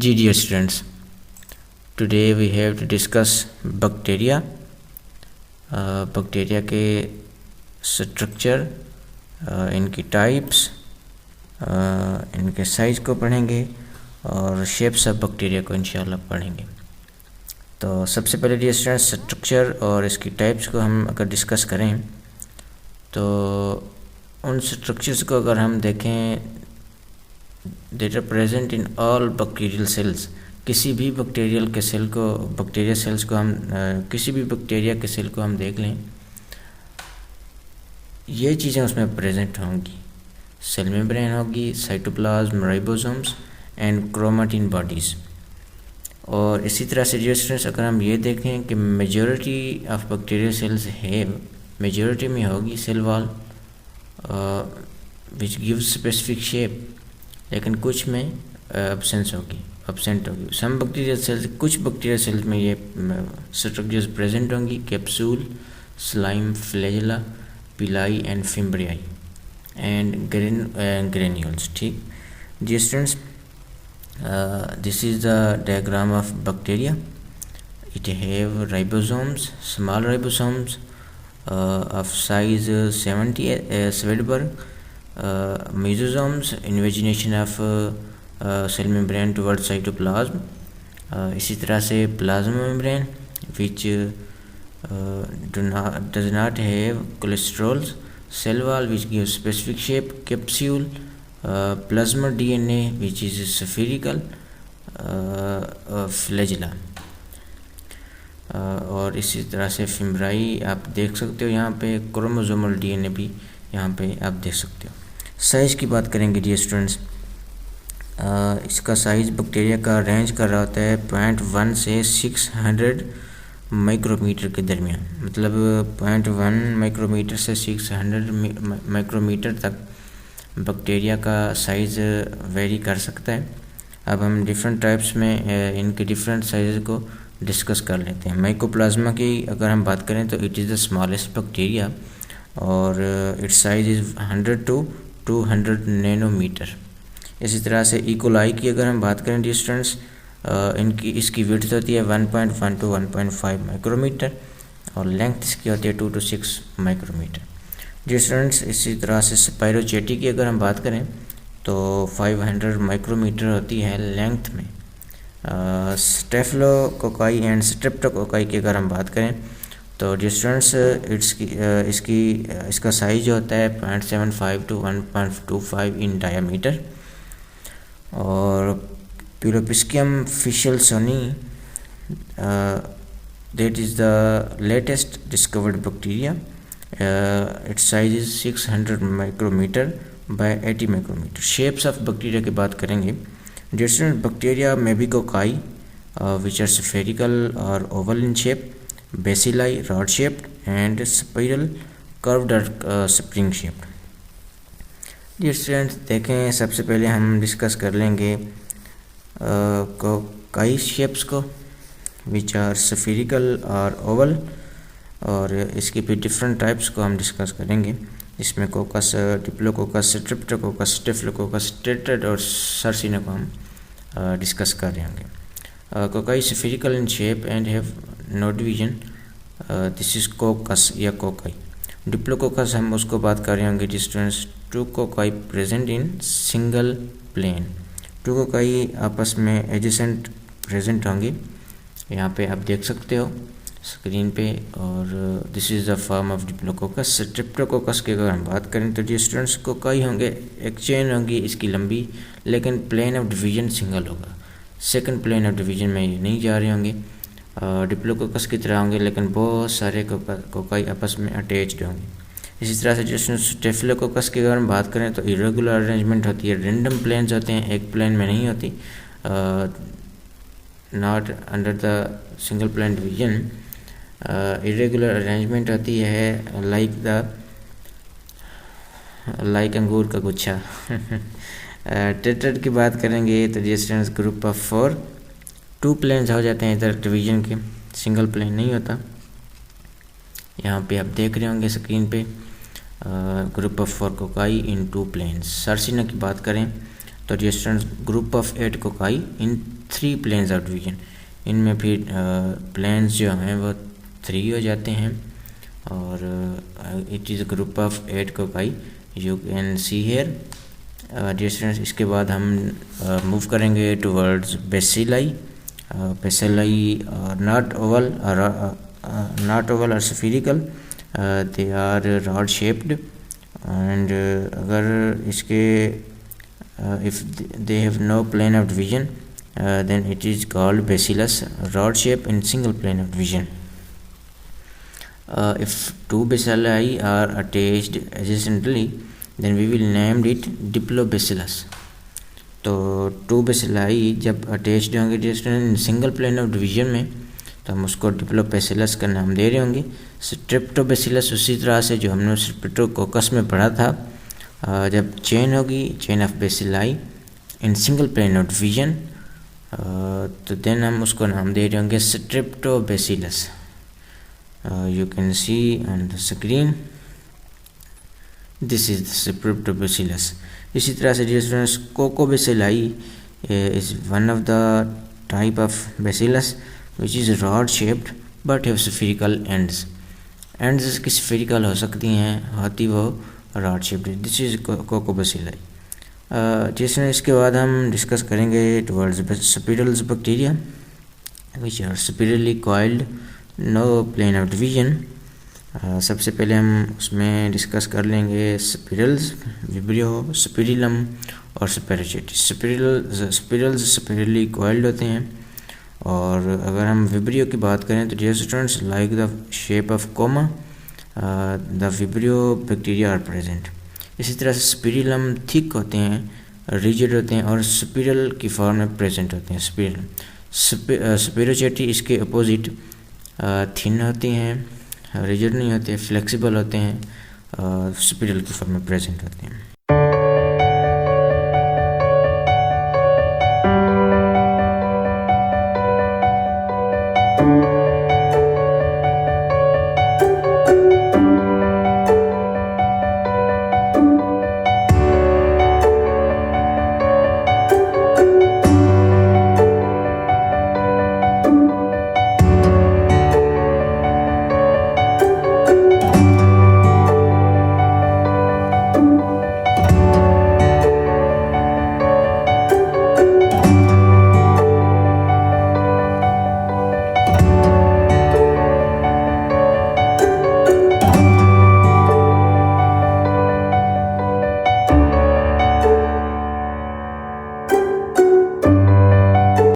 Ji dear students, today we have to discuss bacteria. Bacteria के structure, इनकी types, इनके size को पढ़ेंगे और शेप्स ऑफ बैक्टीरिया को इंशाल्लाह पढ़ेंगे। तो सबसे पहले डियर स्टूडेंट्स, स्ट्रक्चर और इसकी टाइप्स को हम अगर डिस्कस करें तो उन स्ट्रक्चर्स को अगर हम देखें, that are present in all bacterial cells. किसी भी बैक्टीरिया सेल्स को हम किसी भी बैक्टीरिया के सेल को हम देख लें, ये चीज़ें उसमें प्रेजेंट होंगी। सेल मेम्ब्रेन होगी, cytoplasm, ribosomes and chromatin bodies. और इसी तरह से डियर स्टूडेंट्स, अगर हम ये देखें कि majority of bacterial cells have, majority में होगी cell wall which gives specific shape, लेकिन कुछ में एब्सेंट होगी। सम बैक्टीरियल सेल्स, कुछ बैक्टीरियल सेल्स में ये स्ट्रक्चर्स प्रेजेंट होंगी: capsule, slime, flagella, pili and fimbriae and granules. ठीक dear students, this is the diagram of bacteria. It have ribosomes, small ribosomes of size 70 Svedberg, mesosomes, invagination of cell membrane towards cytoplasm. इसी तरह से plasma membrane which does not have cholesterols, cell wall which gives specific shape, capsule, plasma DNA which is spherical, flagella। और इसी तरह से फिम्ब्राई आप देख सकते हो, यहाँ पे क्रोमोसोमल DNA भी यहाँ पे आप देख सकते हो। साइज़ की बात करेंगे डियर स्टूडेंट्स, इसका साइज़ बैक्टीरिया का रेंज कर रहा होता है 0.1 से 600 माइक्रोमीटर के दरमियान। मतलब 0.1 माइक्रोमीटर से 600 माइक्रोमीटर तक बैक्टीरिया का साइज़ वेरी कर सकता है। अब हम डिफरेंट टाइप्स में इनके डिफरेंट साइज़ को डिस्कस कर लेते हैं। माइकोप्लाज्मा की अगर हम बात करें तो it is the smallest bacteria और its size is 100 to 200 nanometer. इसी तरह से इकोलाई की अगर हम बात करें डियर स्टूडेंट्स, इसकी विड्थ होती है 1.1 to 1.5 माइक्रोमीटर और लेंथ इसकी होती है 2 to 6 माइक्रोमीटर। डियर स्टूडेंट्स, इसी तरह से स्पाइरोचेटी की अगर हम बात करें तो 500 माइक्रोमीटर होती है लेंथ में। स्टेफिलोकोकाई एंड स्ट्रेप्टोकोकाई की अगर हम बात करें तो डियर स्टूडेंट्स, इसका साइज जो होता है 0.75 to 1.25 इन डायामीटर। और Epulopiscium fishelsoni, that is the latest discovered bacteria. its size is 600 micrometer by 80 micrometer. Shapes of bacteria की बात करेंगे dear student, bacteria may be cocci which are spherical or oval in shape, bacilli rod shaped and spiral curved or spring shaped। Dear students देखें, सबसे पहले हम discuss कर लेंगे cocci shapes को which are spherical और oval, और इसके भी डिफरेंट टाइप्स को हम डिस्कस करेंगे। इसमें coccus, diplococcus, streptococcus, staphylococcus, tetrad और सर्सिना को हम डिस्कस कर रहे होंगे। Cocci spherical in shape and have no division, this is coccus या कोकाई। डिप्लोकोकस हम उसको बात कर रहे होंगे distance 2 cocci present in single plane. 2 cocci आपस में एडजेसेंट प्रेजेंट होंगे, यहाँ पे आप देख सकते हो स्क्रीन पे। और this is the form of diplococcus. Streptococcus की अगर हम बात करें तो डियर स्टूडेंट्स, कोकाई होंगे, एक चेन होगी इसकी लंबी, लेकिन प्लेन ऑफ डिवीजन सिंगल होगा। सेकंड प्लेन ऑफ डिवीजन में ये नहीं जा रहे होंगे, डिप्लोकोकस की तरह होंगे, लेकिन बहुत सारे कोकाई आपस में अटैच्ड होंगे। इसी तरह से डियर स्टेफिलोकोकस की अगर हम बात करें तो इरेगुलर अरेंजमेंट होती है, रेंडम प्लेन्स होते हैं, एक प्लेन में नहीं होती, not under the single plane division. Irregular arrangement होती है लाइक अंगूर का गुच्छा। टेट्राइड की बात करेंगे तो dear students, group of 4, 2 planes हो जाते हैं इधर डिवीजन के, सिंगल प्लेन नहीं होता। यहाँ पे आप देख रहे होंगे स्क्रीन पे, group of 4 cocci in 2 planes. Sarcina की बात करें तो dear students, group of 8 cocci in 3 planes of division. इनमें फिर प्लेन्स जो हैं वो 3 हो जाते हैं और it is group of 8 cocci you can see here dear students. इसके बाद हम मूव करेंगे towards bacilli. Bacilli not oval और spherical, they are rod shaped and अगर इसके if they have no plane of division then it is called bacillus rod shape in single plane of division. If 2 bacilli are attached adjacently then we will name it diplobacillus. तो 2 bacilli जब attached होंगे in single plane of division में तो हम उसको डिप्लोबैसिलस का नाम दे रहे होंगे। स्ट्रेप्टोबैसिलस उसी तरह से जो हमने स्ट्रेप्टोकोकस में पढ़ा था, जब चेन होगी chain of bacilli in single plane of division तो देन हम उसको नाम दे रहे होंगे streptobacillus. You can see on the screen this is streptobacillus. इसी तरह से dear students coccobacilli is one of the type of bacillus which is rod shaped but have spherical ends. Ends की स्फेरिकल हो सकती हैं, होती वो rod shaped. This is coccobacilli. जैसे इसके बाद हम डिस्कस करेंगे towards spirals bacteria which are spirally coiled no plane of division. सबसे पहले हम उसमें डिस्कस कर लेंगे स्पिरल्स, विब्रियो, स्पिरिलम और स्पेरोचेटी। स्पिरल्स स्पिरली कॉइल्ड होते हैं और अगर हम विब्रियो की बात करें तो dear students like the shape of comma the vibrio bacteria are present. इसी तरह से स्पिरिलम थिक होते हैं, रिजिड होते हैं और स्पिरल की फॉर्म में प्रेजेंट होते हैं। स्पिरोचेटी इसके अपोजिट थिन होती हैं, रिजिड नहीं होते, फ्लेक्सिबल होते हैं, स्पिरल की फॉर्म में प्रेजेंट होते हैं।